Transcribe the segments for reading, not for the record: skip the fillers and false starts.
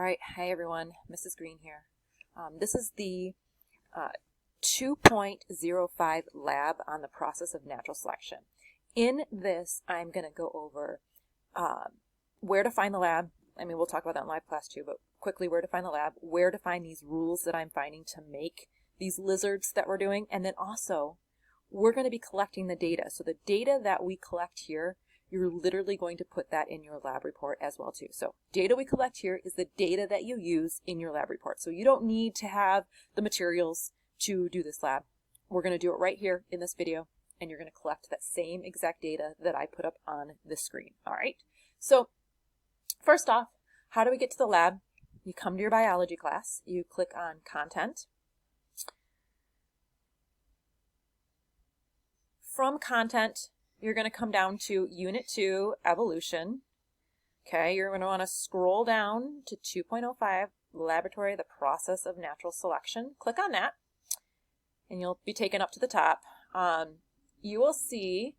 All right, hi everyone, Mrs. Green here. This is the 2.05 lab on the process of natural selection. In this, I'm going to go over where to find the lab. I mean, we'll talk about that in live class too, but quickly where to find the lab, where to find these rules that I'm finding to make these lizards that we're doing, and then also we're going to be collecting the data. So the data that we collect here, you're literally going to put that in your lab report as well too. So data we collect here is the data that you use in your lab report. So you don't need to have the materials to do this lab. We're going to do it right here in this video, and you're going to collect that same exact data that I put up on the screen. All right. So first off, how do we get to the lab? You come to your biology class, you click on content. From content, you're going to come down to Unit 2, Evolution. Okay, you're going to want to scroll down to 2.05, Laboratory, the Process of Natural Selection. Click on that, and you'll be taken up to the top. You will see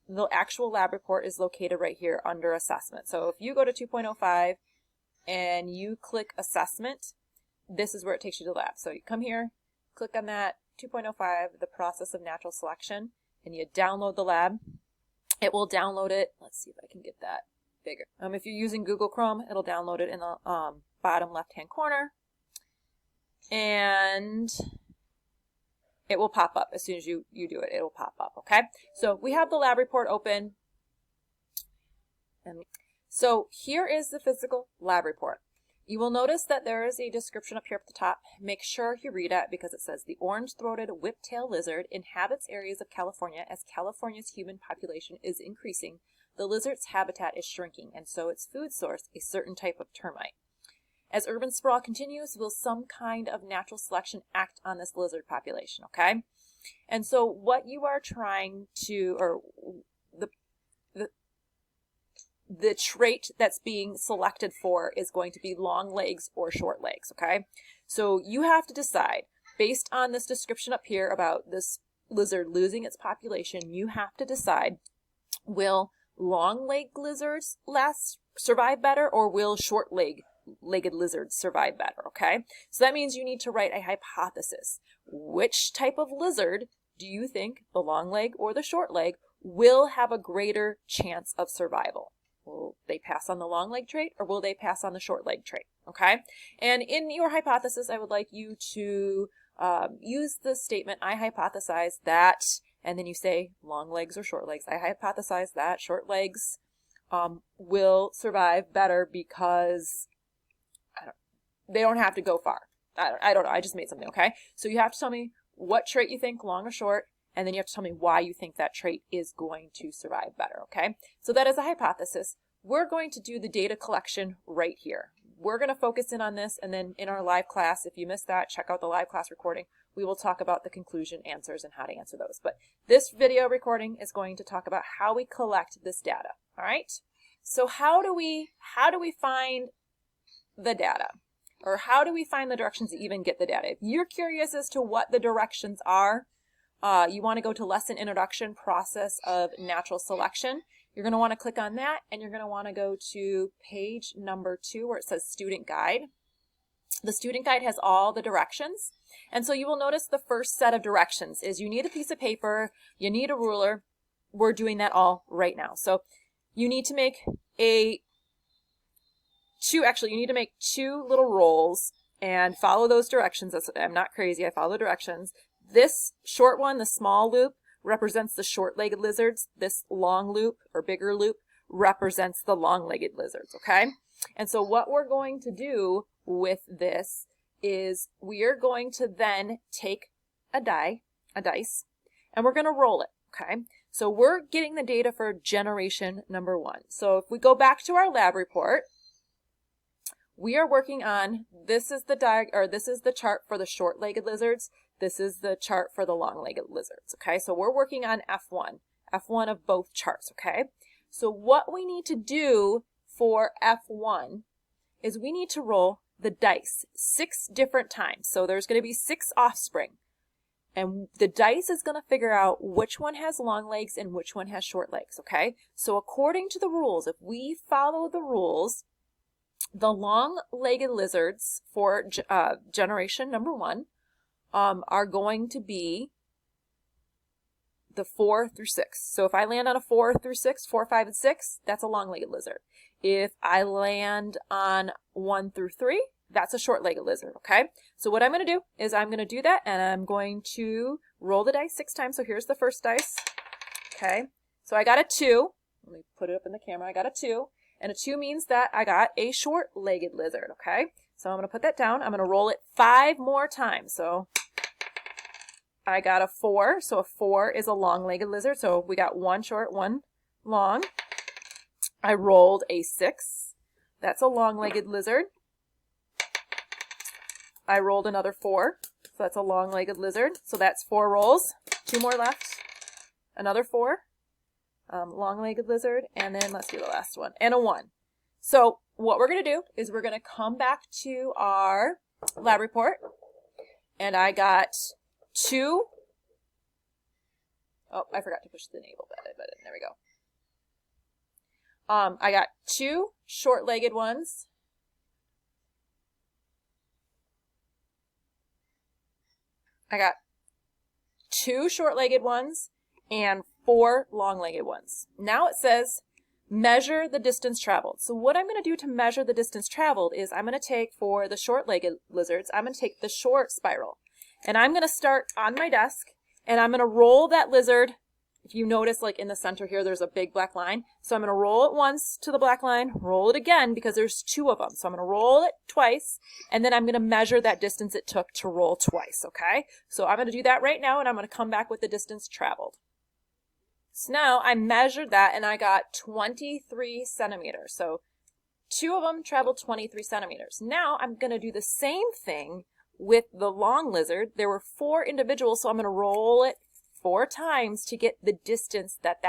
the actual lab report is located right here under Assessment. So if you go to 2.05 and you click Assessment, this is where it takes you to the lab. So you come here, click on that, 2.05, the Process of Natural Selection, and you download the lab. It will download it. Let's see if I can get that bigger. If you're using Google Chrome, it'll download it in the bottom left-hand corner, and it will pop up as soon as you do it. It will pop up, okay? So we have the lab report open. And so here is the physical lab report. You will notice that there is a description up here at the top. Make sure you read it because it says the orange-throated whiptail lizard inhabits areas of California. As California's human population is increasing, the lizard's habitat is shrinking, and so its food source, a certain type of termite. As urban sprawl continues, will some kind of natural selection act on this lizard population, okay? And so what you are trying to, or the trait that's being selected for is going to be long legs or short legs, okay? So you have to decide, based on this description up here about this lizard losing its population, you have to decide, will long-legged lizards survive better, or will short-legged lizards survive better, okay? So that means you need to write a hypothesis. Which type of lizard do you think, the long leg or the short leg, will have a greater chance of survival? Will they pass on the long leg trait, or will they pass on the short leg trait? Okay. And in your hypothesis, I would like you to use the statement, I hypothesize that, and then you say long legs or short legs. I hypothesize that short legs will survive better because they don't have to go far. I don't know. I just made something. Okay. So you have to tell me what trait you think, long or short, and then you have to tell me why you think that trait is going to survive better, okay? So that is a hypothesis. We're going to do the data collection right here. We're going to focus in on this, and then in our live class, if you missed that, check out the live class recording. We will talk about the conclusion answers and how to answer those. But this video recording is going to talk about how we collect this data, all right? So how do we find the data? Or how do we find the directions to even get the data? If you're curious as to what the directions are, you want to go to Lesson Introduction, Process of Natural Selection. You're going to want to click on that, and you're going to want to go to page number 2 where it says Student Guide. The Student Guide has all the directions, and so you will notice the first set of directions is you need a piece of paper, you need a ruler. We're doing that all right now. So you need to make you need to make 2 little rolls and follow those directions. I'm not crazy, I follow the directions. This short one, the small loop, represents the short-legged lizards. This long loop, or bigger loop, represents the long-legged lizards, okay? And so what we're going to do with this is we are going to then take a dice, and we're going to roll it, okay? So we're getting the data for generation number 1. So if we go back to our lab report, we are working on, this is the chart for the short-legged lizards. This is the chart for the long-legged lizards, okay? So we're working on F1 of both charts, okay? So what we need to do for F1 is we need to roll the dice 6 different times. So there's going to be 6 offspring. And the dice is going to figure out which one has long legs and which one has short legs, okay? So according to the rules, if we follow the rules, The long-legged lizards for generation number 1 are going to be the 4 through 6. So if I land on a 4 through 6, 4, 5, and 6, that's a long-legged lizard. If I land on 1 through 3, that's a short-legged lizard, okay? So what I'm going to do is I'm going to do that, and I'm going to roll the dice 6 times. So here's the first dice, okay? So I got a 2. Let me put it up in the camera. I got a 2, and a 2 means that I got a short-legged lizard, okay? So I'm going to put that down. I'm going to roll it 5 more times. So I got a 4, so a 4 is a long-legged lizard. So we got 1 short, 1 long. I rolled a 6. That's a long-legged lizard. I rolled another 4, so that's a long-legged lizard. So that's 4 rolls. 2 more left. Another 4, long-legged lizard, and then let's do the last one, and a 1. So what we're going to do is we're going to come back to our lab report, and I got 2. Oh, I forgot to push the enable button. There we go. I got 2 short-legged ones. I got 2 short-legged ones and 4 long-legged ones. Now it says measure the distance traveled. So what I'm going to do to measure the distance traveled is I'm going to take, for the short-legged lizards, I'm going to take the short spiral. And I'm going to start on my desk, and I'm going to roll that lizard. If you notice, like in the center here, there's a big black line. So I'm going to roll it once to the black line, roll it again because there's 2 of them. So I'm going to roll it twice, and then I'm going to measure that distance it took to roll twice, okay? So I'm going to do that right now, and I'm going to come back with the distance traveled. So now I measured that, and I got 23 centimeters. So 2 of them traveled 23 centimeters. Now I'm going to do the same thing with the long lizard. There were 4 individuals, so I'm going to roll it 4 times to get the distance that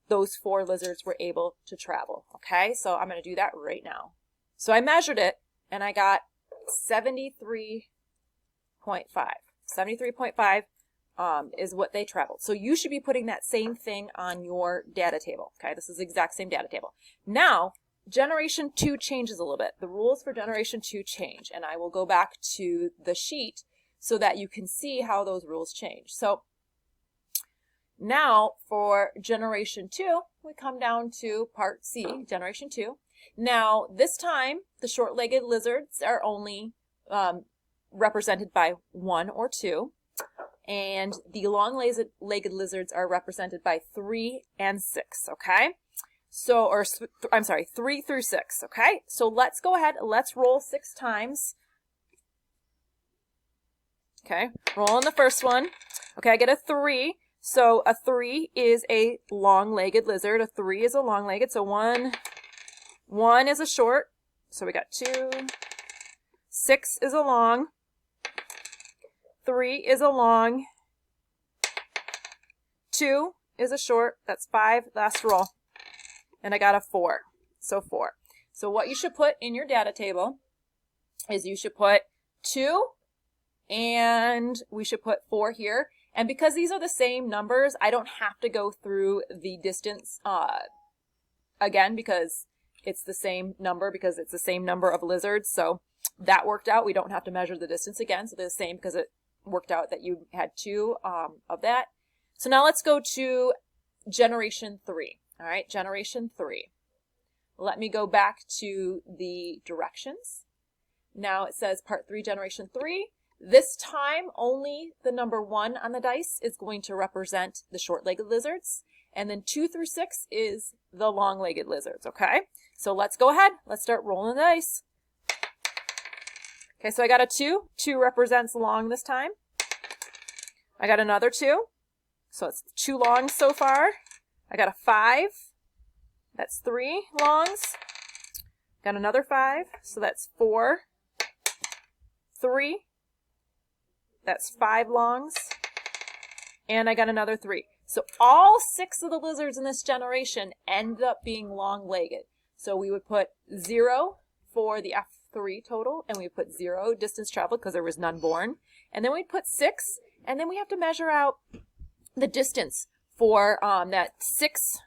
those 4 lizards were able to travel. Okay, so I'm going to do that right now. So I measured it, and I got 73.5. 73.5 is what they traveled. So you should be putting that same thing on your data table. Okay, this is the exact same data table. Now, generation 2 changes a little bit. The rules for generation 2 change, and I will go back to the sheet so that you can see how those rules change. So now for generation 2, we come down to part C, generation 2. Now this time the short-legged lizards are only represented by 1 or 2, and the long-legged lizards are represented by 3 and 6, okay? So, I'm sorry, 3 through 6, okay? So let's go ahead, let's roll 6 times. Okay, roll on the first one. Okay, I get a 3. So a 3 is a long-legged lizard. A 3 is a long-legged. So one is a short. So we got 2. 6 is a long. 3 is a long. 2 is a short. That's 5. Last roll. And I got a 4. So 4. So what you should put in your data table is you should put 2, and we should put 4 here. And because these are the same numbers, I don't have to go through the distance again, because it's the same number, because it's the same number of lizards. So that worked out. We don't have to measure the distance again. So they're the same because it worked out that you had 2 of that. So now let's go to generation 3. All right, generation 3. Let me go back to the directions. Now it says part 3, generation 3. This time, only the number 1 on the dice is going to represent the short-legged lizards, and then 2 through 6 is the long-legged lizards, okay? So let's go ahead. Let's start rolling the dice. Okay, so I got a 2. 2 represents long this time. I got another 2. So it's 2 longs so far. I got a 5. That's 3 longs. Got another 5. So that's 4. 3. That's 5 longs, and I got another 3. So all 6 of the lizards in this generation end up being long-legged. So we would put 0 for the F3 total, and we would put 0 distance traveled because there was none born. And then we'd put 6, and then we have to measure out the distance for that 6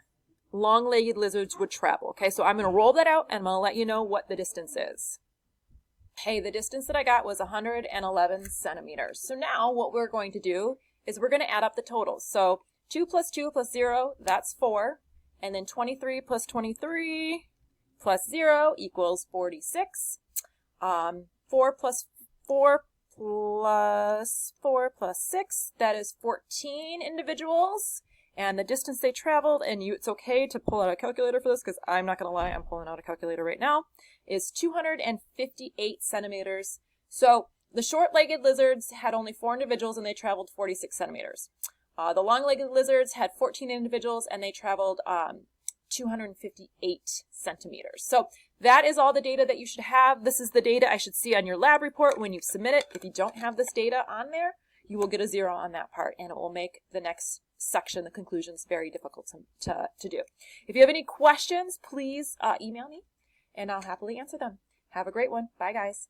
long-legged lizards would travel. Okay, so I'm going to roll that out and I'm going to let you know what the distance is. Hey, the distance that I got was 111 centimeters. So now what we're going to do is we're going to add up the totals. So 2 plus 2 plus 0, that's 4. And then 23 plus 23 plus 0 equals 46. 4 plus 4 plus 4 plus 6, that is 14 individuals. And the distance they traveled, and it's okay to pull out a calculator for this because I'm not going to lie, I'm pulling out a calculator right now, is 258 centimeters. So the short-legged lizards had only 4 individuals and they traveled 46 centimeters. The long-legged lizards had 14 individuals and they traveled 258 centimeters. So that is all the data that you should have. This is the data I should see on your lab report when you submit it. If you don't have this data on there, you will get a 0 on that part, and it will make the next section, the conclusions, very difficult to do. If you have any questions, please email me, and I'll happily answer them. Have a great one. Bye, guys.